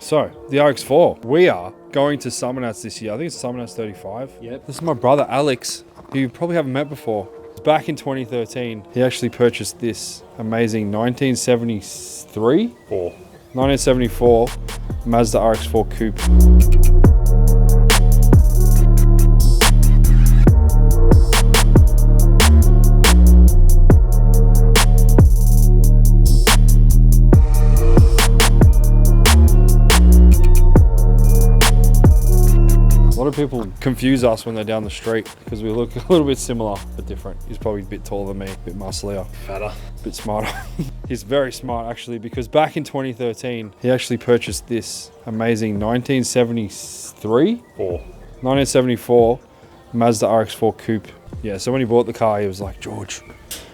So, the Rx4, we are going to Summernats this year. I think it's Summernats 35. Yep. This is my brother, Alex, who you probably haven't met before. Back in 2013, he actually purchased this amazing 1974 Mazda Rx4 Coupe. A lot of people confuse us when they're down the street because we look a little bit similar but different. He's probably a bit taller than me, a bit musclier, Fatter. a bit smarter. He's very smart actually, because back in 2013 he actually purchased this amazing 1974 Mazda Rx4 Coupe. Yeah, so when he bought the car he was like, George,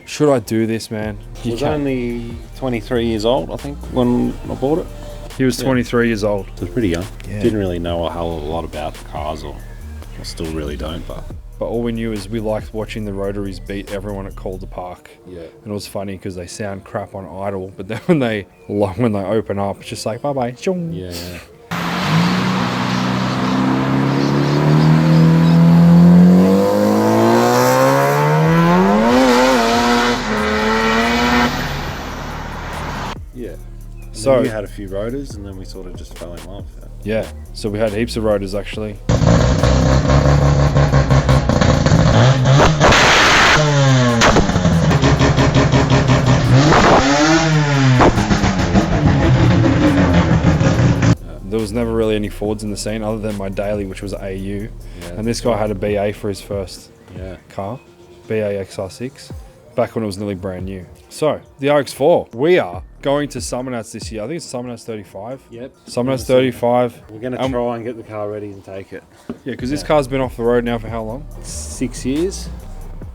should I do this, man? He was only 23 years old, I think, when I bought it. He was 23 years old. So pretty young. Yeah. Didn't really know a hell of a lot about cars, or I still really don't, but all we knew is we liked watching the Rotaries beat everyone at Calder Park. yeah. And it was funny because they sound crap on idle, but then when they open up, it's just like, bye-bye. Yeah. Yeah. So we had a few rotors and then we sort of just fell in love. yeah, so we had heaps of rotors actually. There was never really any Fords in the scene other than my daily, which was AU. Yeah, And this guy had a BA for his first Yeah. car, BA XR6, back when it was nearly brand new. So, the Rx4, we are going to Summernats this year. I think it's Summernats 35. Yep. Summernats 35. We're going to try and get the car ready and take it. Yeah, because this car's been off the road now for how long? 6 years.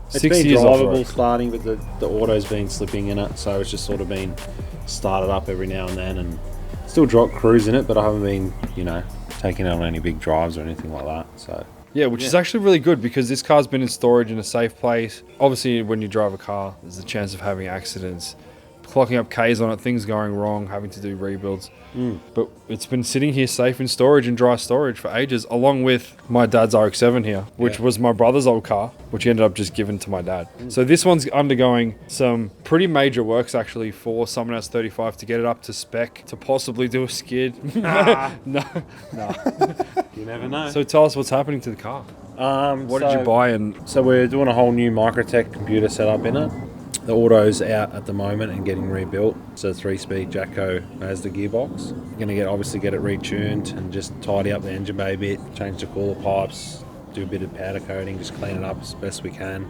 It's 6 been years off the drivable road. starting, but the auto's been slipping in it, so it's just sort of been started up every now and then, and still drop cruise in it, but I haven't been, taking it on any big drives or anything like that. So Yeah, which is actually really good because this car's been in storage in a safe place. Obviously, when you drive a car, there's a chance of having accidents, clocking up Ks on it, things going wrong, having to do rebuilds. But it's been sitting here safe in storage and dry storage for ages, along with my dad's RX-7 here, which was my brother's old car, which he ended up just giving to my dad. So this one's undergoing some pretty major works actually for Summernats 35 to get it up to spec, to possibly do a skid. No. you never know. So tell us what's happening to the car. What did you buy? And So we're doing a whole new Microtec computer setup in it. The auto's out at the moment and getting rebuilt. It's a 3-speed Jacko Mazda gearbox. We're going to obviously get it retuned and just tidy up the engine bay a bit, change the cooler pipes, do a bit of powder coating, just clean it up as best we can.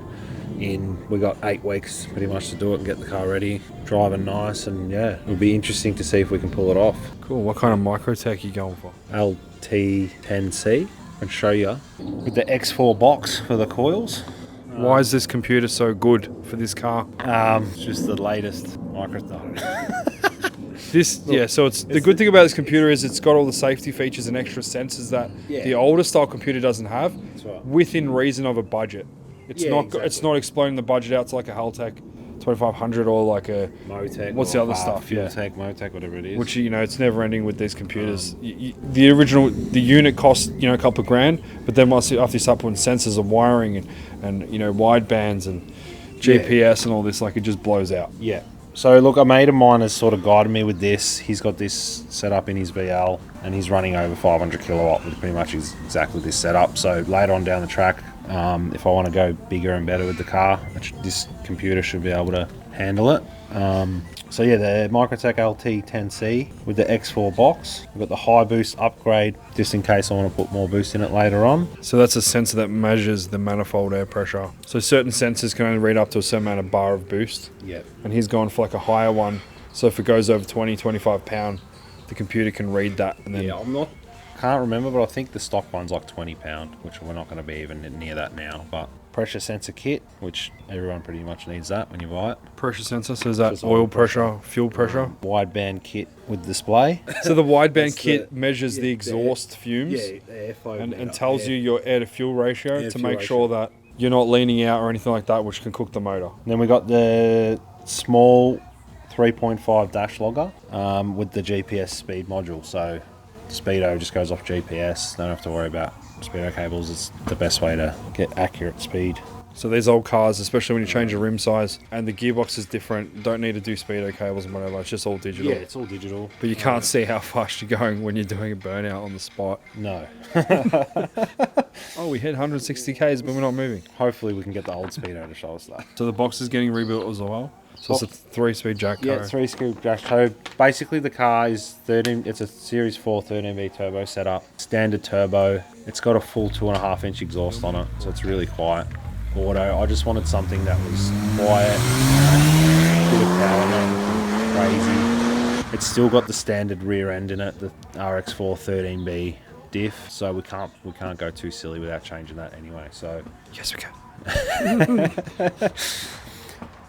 We got 8 weeks pretty much to do it and get the car ready, driving nice, and yeah, it'll be interesting to see if we can pull it off. cool. What kind of Microtec are you going for? LT10C, I can show you. With the X4 box for the coils. Why is this computer so good for this car? It's just the latest Microtec. So it's the good thing about this computer is it's got all the safety features and extra sensors that the older style computer doesn't have, right. within reason of a budget. It's it's not exploding the budget out to like a Haltech 2500 or like a Motec. what's the other stuff? Fueltech, Motec, whatever it is. Which it's never ending with these computers. The unit costs a couple of grand, but then after you start putting sensors and wiring and widebands and GPS and all this, like it just blows out. Yeah. So look, a mate of mine has sort of guided me with this. He's got this set up in his VL and he's running over 500 kilowatt with pretty much exactly this setup. So later on down the track, if I want to go bigger and better with the car, this computer should be able to handle it. So yeah, the Microtec LT10C with the X4 box. We've got the high boost upgrade, just in case I want to put more boost in it later on. So that's a sensor that measures the manifold air pressure. So certain sensors can only read up to a certain amount of bar of boost. Yeah. And he's gone for like a higher one. So if it goes over 25 pound, the computer can read that. And then Can't remember, but I think the stock one's like 20 pound, which we're not going to be even near that now. But pressure sensor kit, which everyone pretty much needs that when you buy it. pressure sensor, so is that oil pressure, fuel pressure? Wideband kit with display. So the wideband kit measures the exhaust fumes the airflow and tells you your air to fuel ratio to fuel make sure that you're not leaning out or anything like that, which can cook the motor. And then we got the small 3.5 dash logger with the GPS speed module. So Speedo just goes off GPS. Don't have to worry about speedo cables. It's the best way to get accurate speed. So these old cars, especially when you change the rim size and the gearbox is different, don't need to do speedo cables and whatever. It's just all digital. Yeah, it's all digital. But you can't see how fast you're going when you're doing a burnout on the spot. No. Oh, we hit 160 Ks, but we're not moving. Hopefully we can get the old speedo to show us that. So the box is getting rebuilt as well. So it's a 3-speed jack car. Yeah, 3-scoop dash toe. Basically the car is 13. It's a Series 4 13V turbo setup. Standard turbo. It's got a full 2.5-inch exhaust on it, so it's really quiet. Auto. I just wanted something that was quiet, bit of power, nothing crazy. It's still got the standard rear end in it, the Rx4 13B diff, so we can't go too silly without changing that anyway. So Yes, we can.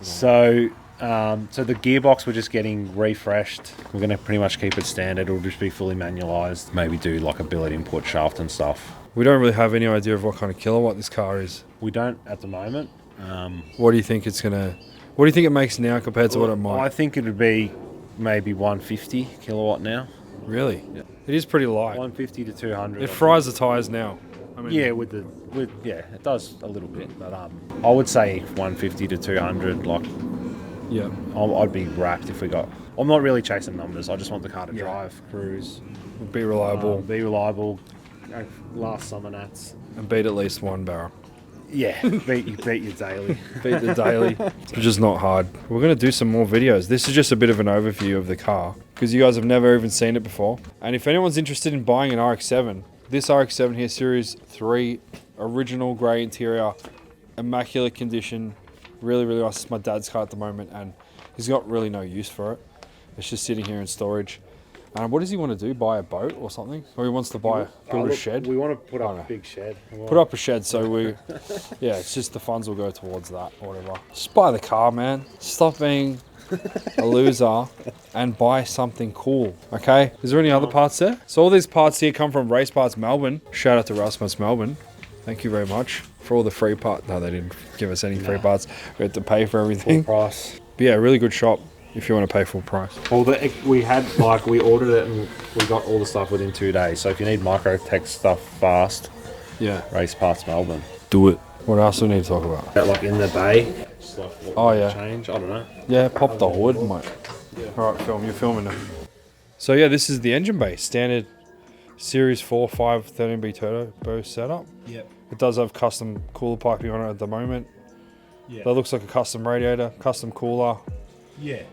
so the gearbox we're just getting refreshed. We're going to pretty much keep it standard. It'll just be fully manualized. Maybe do like a billet input shaft and stuff. We don't really have any idea of what kind of kilowatt this car is. We don't at the moment. What do you think it's gonna? What do you think it makes now compared to what it might? I think it would be maybe 150 kilowatt now. Really? Yeah. It is pretty light. 150 to 200. It fries the tires now. I mean, Yeah, it does a little bit, but I would say 150 to 200. Like, yeah. I'd be wrapped if we got. I'm not really chasing numbers. I just want the car to Yeah. drive, cruise, Be reliable be reliable. Last Summernats. and beat at least one barrel. Yeah, beat your daily. Beat the daily, which is not hard. We're going to do some more videos. This is just a bit of an overview of the car because you guys have never even seen it before. And if anyone's interested in buying an RX-7, this RX-7 here, Series 3, original grey interior, immaculate condition, really, really nice. It's my dad's car at the moment and he's got really no use for it. It's just sitting here in storage. What does he want to do? Buy a boat or something? Or he wants to build a shed? We want to put up a big shed. Put up a shed so yeah, it's just the funds will go towards that or whatever. Just buy the car, man. Stop being a loser and buy something cool, okay? Is there any other parts there? So all these parts here come from Race Parts Melbourne. Shout out to Rasmus Melbourne. Thank you very much for all the free parts. No, they didn't give us any free parts. We had to pay for everything. Full price. But yeah, really good shop if you want to pay full price. Well, we ordered it and we got all the stuff within 2 days. So if you need Microtec stuff fast, Yeah. Race Parts Melbourne. Do it. What else do we need to talk about? Like in the bay. Just like Oh, yeah. change. I don't know. Yeah, pop the hood, mate. All right, film. You're filming it. So yeah, this is the engine bay. Standard Series 4, 5, 13B turbo setup. Yep. It does have custom cooler piping on it at the moment. Yeah. That looks like a custom radiator, custom cooler. Yeah.